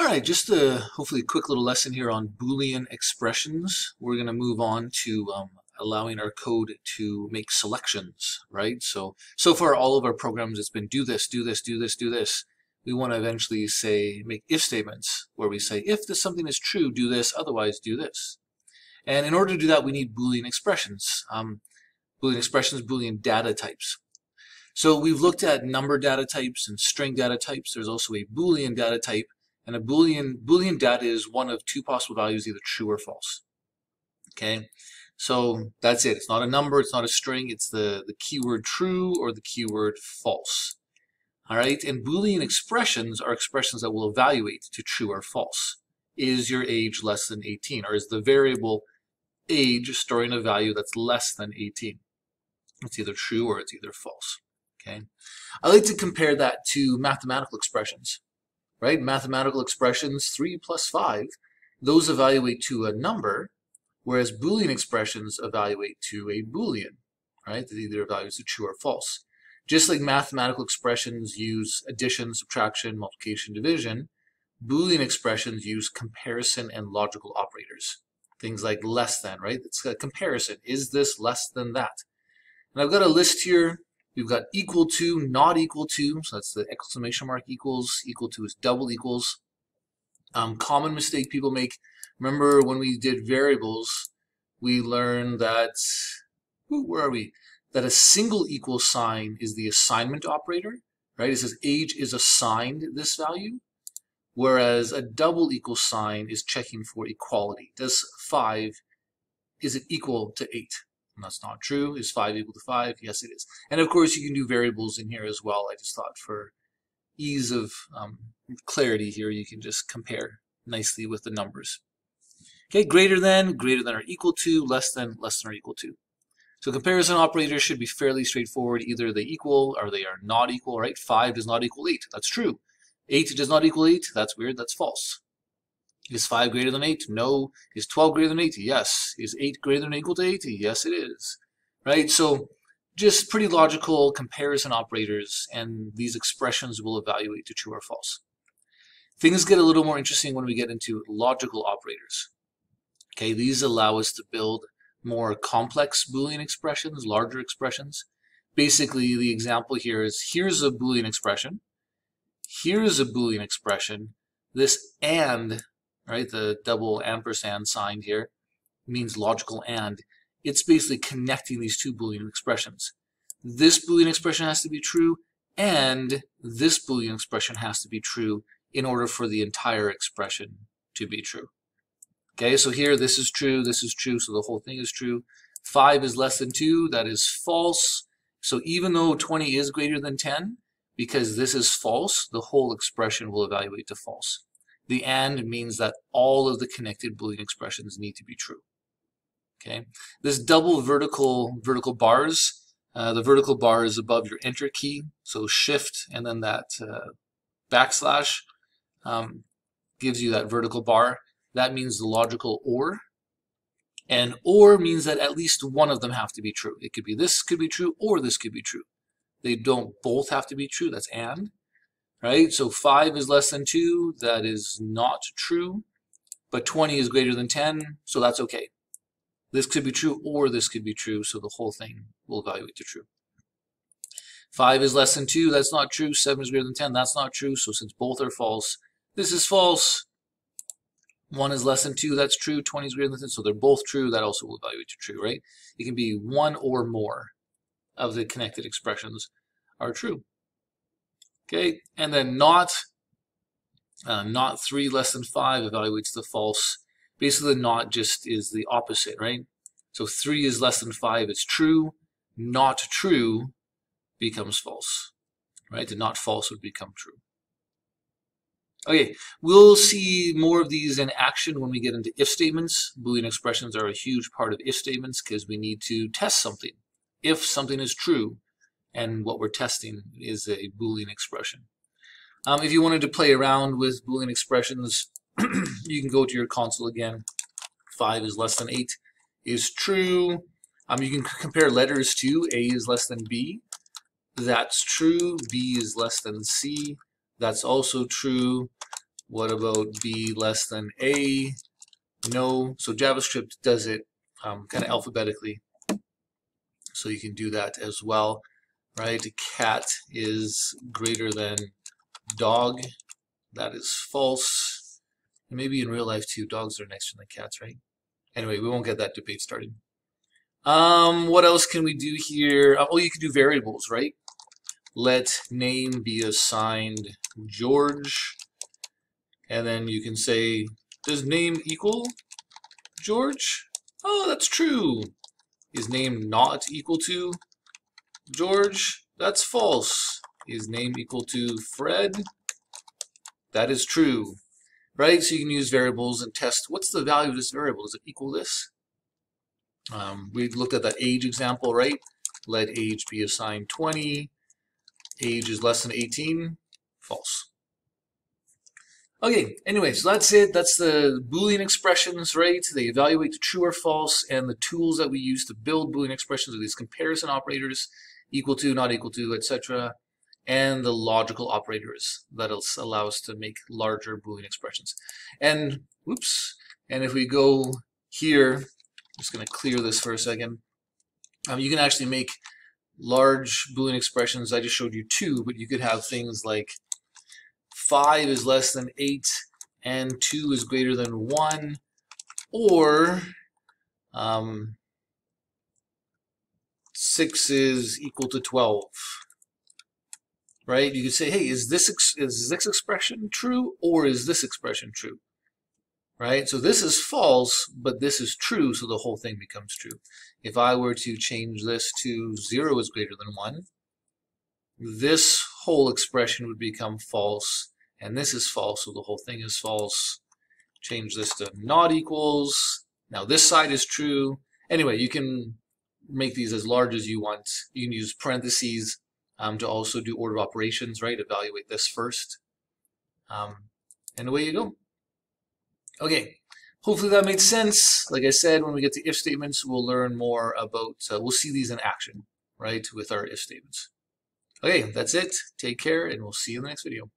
All right, just a hopefully quick little lesson here on Boolean expressions. We're going to move on to allowing our code to make selections, right? So far all of our programs, it's been do this, do this, do this, do this. We want to eventually say, make if statements where we say, if this something is true, do this, otherwise do this. And in order to do that, we need Boolean expressions. Boolean expressions, Boolean data types. So we've looked at number data types and string data types. There's also a Boolean data type. And a Boolean data is one of two possible values, either true or false. Okay, so that's it. It's not a number, it's not a string, it's the keyword true or the keyword false. All right, and Boolean expressions are expressions that will evaluate to true or false. Is your age less than 18? Or is the variable age storing a value that's less than 18? It's either true or it's either false. Okay, I like to compare that to mathematical expressions. Right? Mathematical expressions, 3 plus 5, those evaluate to a number, whereas Boolean expressions evaluate to a Boolean, right? That either evaluates to true or false. Just like mathematical expressions use addition, subtraction, multiplication, division, Boolean expressions use comparison and logical operators. Things like less than, right? It's a comparison. Is this less than that? And I've got a list here. We've got equal to, not equal to, so that's the exclamation mark equals to is double equals. Common mistake people make. Remember when we did variables, we learned that, where are we? That a single equal sign is the assignment operator, right? It says age is assigned this value, whereas a double equal sign is checking for equality. Does 5, is it equal to 8? And that's not true. Is 5 equal to 5? Yes, it is. And of course, you can do variables in here as well. I just thought for ease of clarity here, you can just compare nicely with the numbers. Okay, greater than or equal to, less than or equal to. So comparison operators should be fairly straightforward. Either they equal or they are not equal, right? 5 does not equal 8. That's true. 8 does not equal 8. That's weird. That's false. Is 5 greater than 8? No. Is 12 greater than 8? Yes. Is 8 greater than or equal to 8? Yes, it is. Right? So just pretty logical comparison operators, and these expressions will evaluate to true or false. Things get a little more interesting when we get into logical operators. Okay, these allow us to build more complex Boolean expressions, larger expressions. Basically, the example here is, here's a Boolean expression. Here's a Boolean expression. This and, right, the double ampersand sign here means logical and. It's basically connecting these two Boolean expressions. This Boolean expression has to be true, and this Boolean expression has to be true in order for the entire expression to be true. Okay, so here this is true, so the whole thing is true. 5 is less than 2, that is false. So even though 20 is greater than 10, because this is false, the whole expression will evaluate to false. The and means that all of the connected Boolean expressions need to be true. Okay, this double vertical bars, the vertical bar is above your enter key, so shift and then that backslash gives you that vertical bar. That means the logical or, and or means that at least one of them have to be true. It could be this could be true or this could be true. They don't both have to be true, that's and. Right, so 5 is less than 2, that is not true, but 20 is greater than 10, so that's okay. This could be true or this could be true, so the whole thing will evaluate to true. 5 is less than 2, that's not true. 7 is greater than 10, that's not true, so since both are false, this is false. 1 is less than 2, that's true. 20 is greater than 10, so they're both true, that also will evaluate to true, right? It can be one or more of the connected expressions are true. Okay, and then not 3 less than 5 evaluates to false. Basically, not just is the opposite, right? So 3 is less than 5, it's true. Not true becomes false, right? And not false would become true. Okay, we'll see more of these in action when we get into if statements. Boolean expressions are a huge part of if statements because we need to test something. If something is true, and what we're testing is a Boolean expression. If you wanted to play around with Boolean expressions, you can go to your console again. 5 is less than 8 is true. You can compare letters too. A is less than B. That's true. B is less than C. That's also true. What about B less than A? No. So JavaScript does it kind of alphabetically. So you can do that as well, right? Cat is greater than dog. That is false. And maybe in real life too, dogs are nicer than cats, right? Anyway, we won't get that debate started. What else can we do here? Oh, you can do variables, right? Let name be assigned George. And then you can say, does name equal George? Oh, that's true. Is name not equal to George? That's false. Is name equal to Fred? That is true. Right? So you can use variables and test what's the value of this variable. Does it equal this? We looked at that age example, right? Let age be assigned 20. Age is less than 18. False. Okay, anyway, so that's it. That's the Boolean expressions, right? They evaluate to true or false, and the tools that we use to build Boolean expressions are these comparison operators, equal to, not equal to, etc., and the logical operators that allow us to make larger Boolean expressions. And, whoops, and if we go here, I'm just going to clear this for a second. You can actually make large Boolean expressions. I just showed you two, but you could have things like 5 is less than 8 and 2 is greater than 1, or 6 is equal to 12. Right? You could say, hey, is this expression true, or is this expression true? Right? So this is false, but this is true, so the whole thing becomes true. If I were to change this to 0 is greater than 1, this whole expression would become false, and this is false, so the whole thing is false. Change this to not equals. Now this side is true. Anyway, you can make these as large as you want. You can use parentheses to also do order of operations, right? Evaluate this first. And away you go. Okay, hopefully that made sense. Like I said, when we get to if statements, we'll learn more about, we'll see these in action, right, with our if statements. Okay, that's it. Take care, and we'll see you in the next video.